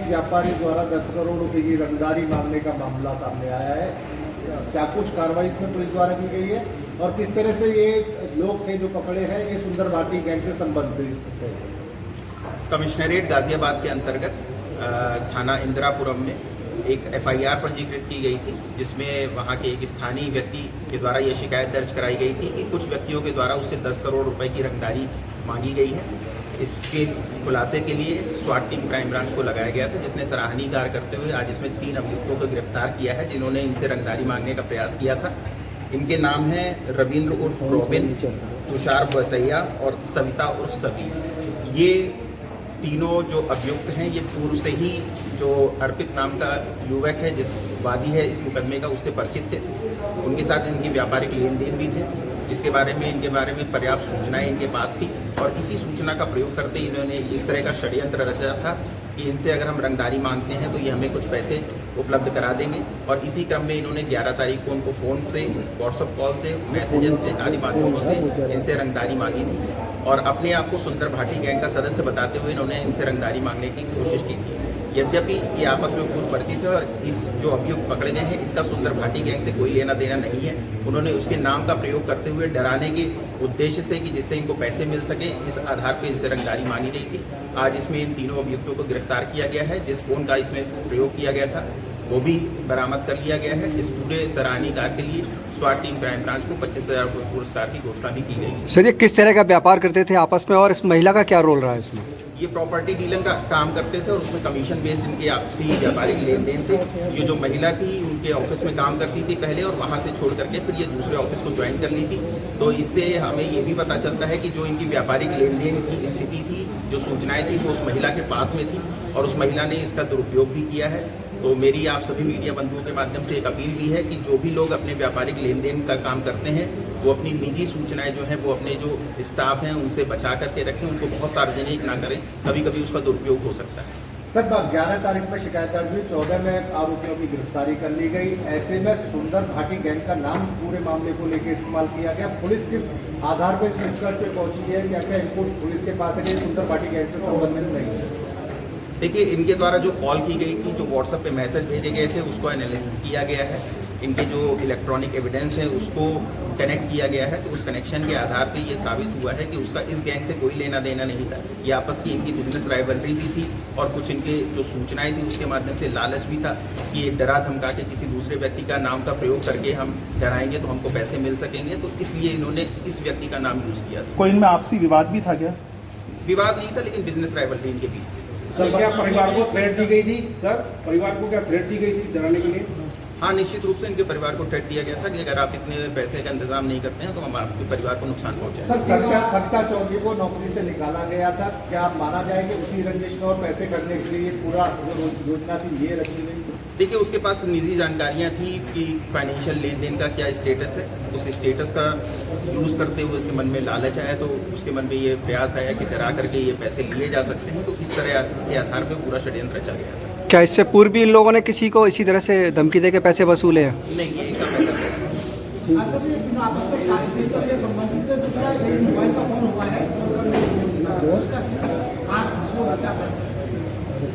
व्यापारी द्वारा 10 करोड़ रुपए की रंगदारी मांगने का मामला सामने आया है। क्या कुछ कार्रवाई इसमें पुलिस द्वारा की गई है और किस तरह से ये लोग थे जो पकड़े हैं ये सुंदर भाटी गैंग से संबंधित थे? कमिश्नरेट गाजियाबाद के अंतर्गत थाना इंदिरापुरम में एक FIR पंजीकृत की गई थी, जिसमें वहां के एक स्थानीय व्यक्ति के द्वारा ये शिकायत दर्ज कराई गई थी कि कुछ व्यक्तियों के द्वारा उससे 10 करोड़ रुपए की रंगदारी मांगी गई है। इसके खुलासे के लिए स्वाट टीम क्राइम ब्रांच को लगाया गया था, जिसने सराहनीय कार्य करते हुए आज इसमें 3 अभियुक्तों को गिरफ्तार किया है, जिन्होंने इनसे रंगदारी मांगने का प्रयास किया था। इनके नाम हैं रविंद्र उर्फ रॉबिन, तुषार बसैया और सविता उर्फ सभी। ये तीनों जो अभियुक्त हैं ये पूर्व से ही जो अर्पित नाम का युवक है, जिस वादी है इस मुकदमे का, उससे परिचित थे। उनके साथ इनकी व्यापारिक लेन देन भी थे, जिसके बारे में इनके बारे में पर्याप्त सूचनाएं इनके पास थी और इसी सूचना का प्रयोग करते इन्होंने इस तरह का षड्यंत्र रचा था कि इनसे अगर हम रंगदारी मांगते हैं तो ये हमें कुछ पैसे उपलब्ध करा देंगे। और इसी क्रम में इन्होंने 11 तारीख को उनको फ़ोन से, व्हाट्सअप कॉल से, मैसेजेस से, आदि माध्यमों से इनसे रंगदारी मांगी थी और अपने आप को सुंदर भाटी गैंग का सदस्य बताते हुए इन्होंने इनसे रंगदारी मांगने की कोशिश की थी। यद्यपि ये आपस में पूर्व परिचित है और इस जो अभियुक्त पकड़े गए हैं इनका सुंदर भाटी गैंग से कोई लेना देना नहीं है। उन्होंने उसके नाम का प्रयोग करते हुए डराने के उद्देश्य से कि जिससे इनको पैसे मिल सके, इस आधार पर इनसे रंगदारी मांगी गई थी। आज इसमें इन तीनों अभियुक्तों को गिरफ्तार किया गया है। जिस फोन का इसमें प्रयोग किया गया था वो भी बरामद कर लिया गया है। इस पूरे सराहनीय कार्य के लिए स्वाट टीम क्राइम ब्रांच को 25,000 पुरस्कार की घोषणा भी की गई। सर, ये किस तरह का व्यापार करते थे आपस में और इस महिला का क्या रोल रहा है इसमें? ये प्रॉपर्टी डीलिंग का काम करते थे और उसमें कमीशन बेस्ड इनके आपसी व्यापारिक लेन देन थे। ये जो महिला थी उनके ऑफिस में काम करती थी पहले और वहाँ से छोड़ करके फिर ये दूसरे ऑफिस को ज्वाइन कर ली थी। तो इससे हमें ये भी पता चलता है कि जो इनकी व्यापारिक लेन देन की स्थिति थी, जो सूचनाएं थी, वो उस महिला के पास में थी और उस महिला ने इसका दुरुपयोग भी किया है। तो मेरी आप सभी मीडिया बंधुओं के माध्यम से एक अपील भी है कि जो भी लोग अपने व्यापारिक लेन देन का काम करते हैं वो अपनी निजी सूचनाएं जो हैं वो अपने जो स्टाफ हैं उनसे बचा करके रखें, उनको बहुत सार्वजनिक ना करें, कभी कभी उसका दुरुपयोग हो सकता है। सर, 11 तारीख में शिकायत दर्ज हुई, 14 में आरोपियों की गिरफ्तारी कर ली गई। ऐसे में सुंदर भाटी गैंग का नाम पूरे मामले को लेकर इस्तेमाल किया गया। पुलिस किस आधार पर इस निष्कर्ष पे पहुंची है? क्या क्या इनपुट पुलिस के पास है कि सुंदर भाटी गैंग से संबंधित नहीं है? देखिए, इनके द्वारा जो कॉल की गई थी, जो व्हाट्सएप पे मैसेज भेजे गए थे, उसको एनालिसिस किया गया है। इनके जो इलेक्ट्रॉनिक एविडेंस है उसको कनेक्ट किया गया है। तो उस कनेक्शन के आधार पे ये साबित हुआ है कि उसका इस गैंग से कोई लेना देना नहीं था। ये आपस की इनकी बिजनेस राइवलरी भी थी और कुछ इनके जो सूचनाएं थी उसके माध्यम से लालच भी था कि ये डरा धमका के किसी दूसरे व्यक्ति का नाम का प्रयोग करके हम डराएंगे तो हमको पैसे मिल सकेंगे। तो इसलिए इन्होंने इस व्यक्ति का नाम यूज़ किया था। कोई इनमें आपसी विवाद भी था क्या? विवाद नहीं था, लेकिन बिजनेस राइवलरी इनके बीच थी। सर, क्या परिवार को थ्रेट दी गई थी? सर, परिवार को क्या थ्रेट दी गई थी डराने के लिए? हाँ, निश्चित रूप से इनके परिवार को थ्रेट दिया गया था कि अगर आप इतने पैसे का इंतजाम नहीं करते हैं तो हम आपके परिवार को नुकसान पहुंचाएंगे। सर, सरिता चौधरी को नौकरी से निकाला गया था। क्या माना जाए कि उसी रंजिश में और पैसे करने के लिए पूरा जो योजना थी ये रखी गई? देखिए, उसके पास निजी जानकारियां थी कि फाइनेंशियल लेन देन का क्या स्टेटस है। उस स्टेटस का यूज़ करते हुए उसके मन में लालच आया, तो उसके मन में ये प्रयास आया कि डरा करके ये पैसे लिए जा सकते हैं। तो इस तरह के आधार पर पूरा षड्यंत्र रचा गया था। क्या इससे पूर्व भी इन लोगों ने किसी को इसी तरह से धमकी दे के पैसे वसूले हैं? नहीं, ये इनका पहला प्रयास था।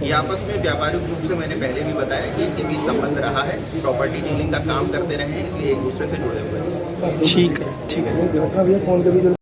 ये आपस में व्यापारिक रूप से मैंने पहले भी बताया कि इनके बीच संबंध रहा है। प्रॉपर्टी डीलिंग का काम करते रहे हैं, इसलिए एक दूसरे से जुड़े हुए हैं। ठीक है, ठीक है।